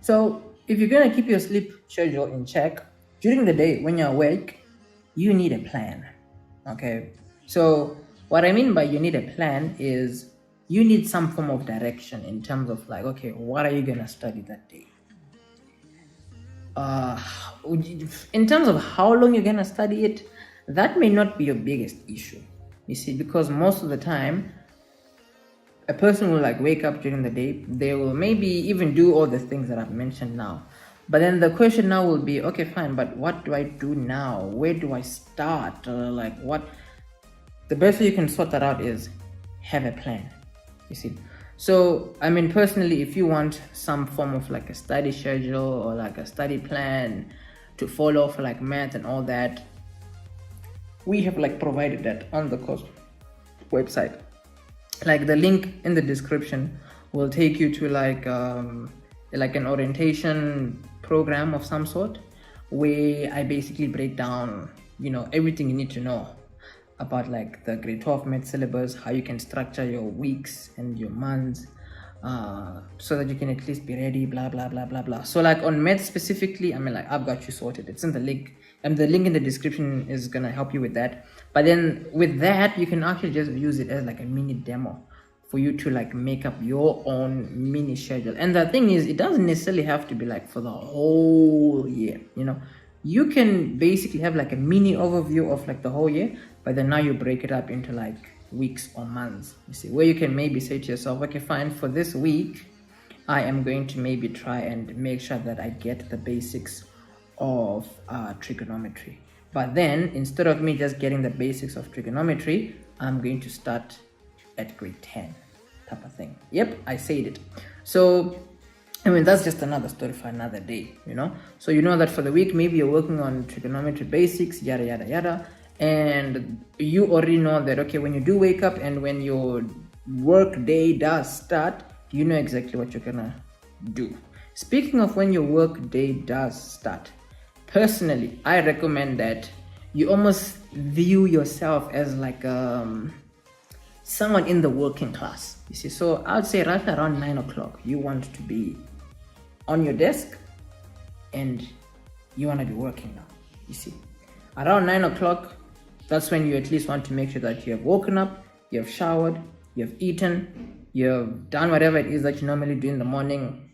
So if you're going to keep your sleep schedule in check during the day when you're awake, you need a plan. Okay, so what I mean by you need a plan is you need some form of direction in terms of like, okay, what are you going to study that day? In terms of how long you're going to study it, that may not be your biggest issue, you see, because most of the time a person will like wake up during the day, they will maybe even do all the things that I've mentioned now, but then the question now will be, okay, fine, but what do I do now? Where do I start? Like, what? The best way you can sort that out is have a plan, you see. So I mean, personally, if you want some form of like a study schedule or like a study plan to follow for like math and all that, we have like provided that on the course website. Like the link in the description will take you to like an orientation program of some sort, where I basically break down, you know, everything you need to know about like the grade 12 math syllabus, how you can structure your weeks and your months, so that you can at least be ready, blah blah blah blah blah. So like on math specifically, I mean, like, I've got you sorted. It's in the link, and the link in the description is gonna help you with that. But then with that, you can actually just use it as like a mini demo for you to like make up your own mini schedule. And the thing is, it doesn't necessarily have to be like for the whole year, you know. You can basically have like a mini overview of like the whole year, but then now you break it up into like weeks or months, you see, where you can maybe say to yourself, okay, fine, for this week I am going to maybe try and make sure that I get the basics of trigonometry. But then instead of me just getting the basics of trigonometry, I'm going to start at grade 10 type of thing. Yep, I said it. So I mean, that's just another story for another day, you know. So you know that for the week, maybe you're working on trigonometry basics, yada yada yada, and you already know that, okay, when you do wake up and when your work day does start, you know exactly what you're gonna do. Speaking of when your work day does start, personally, I recommend that you almost view yourself as like someone in the working class, you see. So I would say right around 9 o'clock, you want to be on your desk and you want to be working now, you see. Around 9 o'clock, that's when you at least want to make sure that you have woken up, you have showered, you have eaten, you have done whatever it is that you normally do in the morning,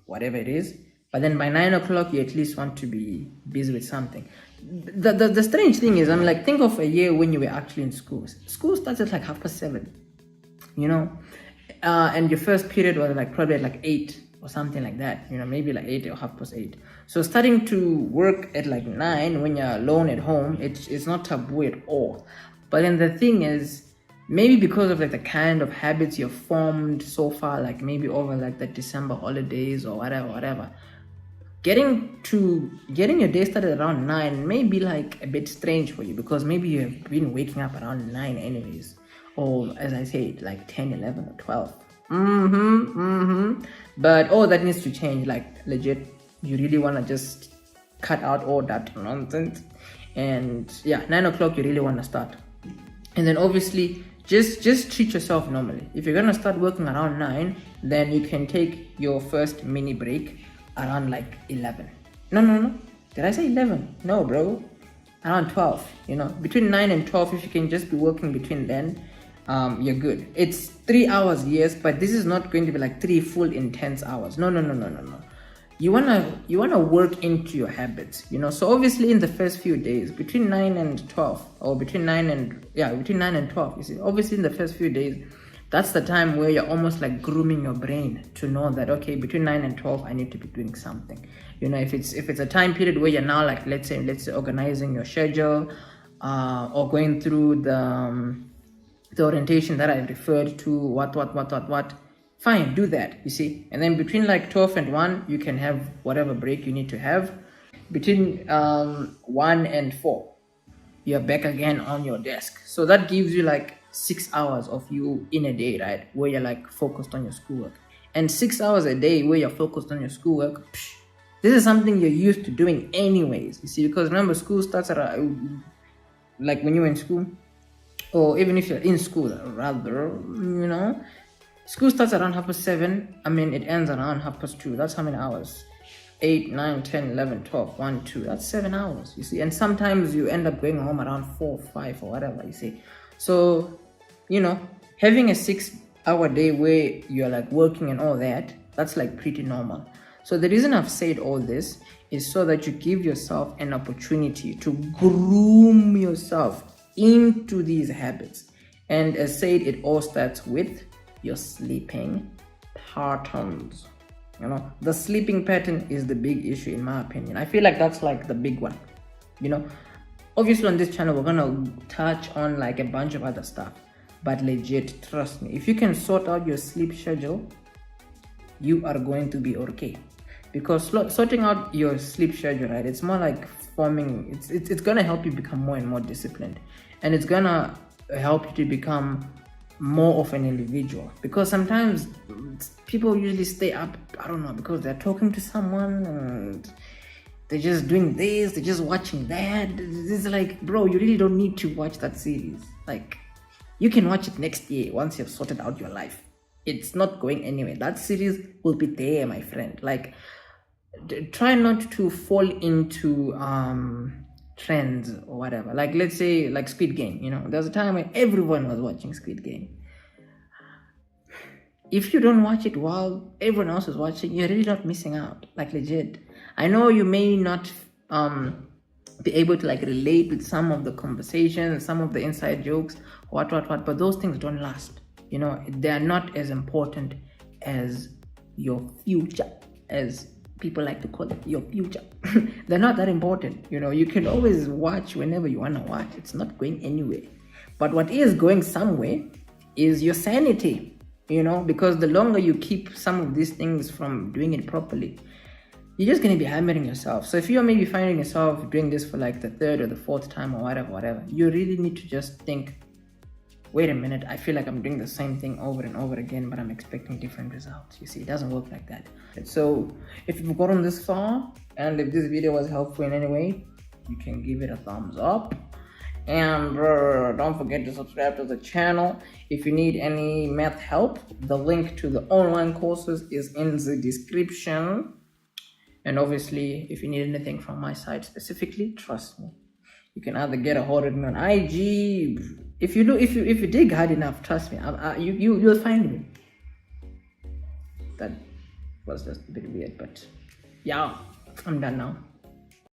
whatever it is. But then by 9 o'clock, you at least want to be busy with something. The strange thing is, I'm like, think of a year when you were actually in school. School starts at like 7:30, you know, and your first period was like probably at like 8 or something like that, you know, maybe like 8 or 8:30. So starting to work at like 9 when you're alone at home, it's not taboo at all. But then the thing is, maybe because of like the kind of habits you've formed so far, like maybe over like the December holidays or whatever, getting your day started around 9 may be like a bit strange for you, because maybe you have been waking up around 9 anyways, or as I said, like 10, 11 or 12. But all that needs to change. Like legit, you really want to just cut out all that nonsense, and yeah, 9 o'clock you really want to start. And then obviously just treat yourself normally. If you're gonna start working around 9, then you can take your first mini break around like 11. No, did I say 11? No, bro, around 12. You know, between 9 and 12, if you can just be working between then, you're good. It's 3 hours, yes, but this is not going to be like 3 full intense hours. No. You wanna work into your habits, you know. So obviously in the first few days, between 9 and 12, or between 9 and 12, you see, obviously in the first few days, that's the time where you're almost like grooming your brain to know that, okay, between 9 and 12 I need to be doing something. You know, if it's a time period where you're now like, let's say organizing your schedule, or going through the orientation that I referred to, what, fine, do that, you see. And then between like 12 and 1, you can have whatever break you need to have. Between 1 and 4, you're back again on your desk. So that gives you like 6 hours of you in a day, right, where you're like focused on your schoolwork. And 6 hours a day where you're focused on your schoolwork, this is something you're used to doing anyways, you see. Because remember, school starts at like when you're in school, or even if you're in school rather, you know, school starts around 7:30. I mean, it ends around 2:30. That's how many hours? 8, 9, 10, 11, 12, 1, 2. That's 7 hours, you see. And sometimes you end up going home around 4, 5 or whatever, you see. So, having a 6-hour day where you're like working and all that, that's like pretty normal. So the reason I've said all this is so that you give yourself an opportunity to groom yourself into these habits. And as said, it all starts with your sleeping patterns. The sleeping pattern is the big issue in my opinion. I feel like that's like the big one. Obviously on this channel we're gonna touch on like a bunch of other stuff, but legit, trust me, if you can sort out your sleep schedule, you are going to be okay. Because sorting out your sleep schedule, right, it's more like forming, it's gonna help you become more and more disciplined, and it's gonna help you to become more of an individual. Because sometimes people usually stay up, I don't know, because they're talking to someone and they're just doing this, they're just watching that. It's like, bro, you really don't need to watch that series. Like, you can watch it next year once you've sorted out your life. It's not going anywhere. That series will be there, my friend. Like, try not to fall into trends or whatever. Like, let's say like Squid Game, there's a time when everyone was watching Squid Game. If you don't watch it while everyone else is watching, you're really not missing out. Like, legit. I know you may not be able to like relate with some of the conversations, some of the inside jokes, what, but those things don't last. They are not as important as your future, as people like to call it, your future. They're not that important. You can always watch whenever you want to watch. It's not going anywhere. But what is going somewhere is your sanity, because the longer you keep some of these things from doing it properly, you're just going to be hammering yourself. So if you're maybe finding yourself doing this for like the 3rd or the 4th time or whatever, you really need to just think, wait a minute, I feel like I'm doing the same thing over and over again, but I'm expecting different results. You see, it doesn't work like that. So if you've gotten this far, and if this video was helpful in any way, you can give it a thumbs up. And don't forget to subscribe to the channel. If you need any math help, the link to the online courses is in the description. And obviously, if you need anything from my side specifically, trust me, you can either get a hold of me on IG. If you dig hard enough, trust me, you'll find me. That was just a bit weird, but yeah, I'm done now.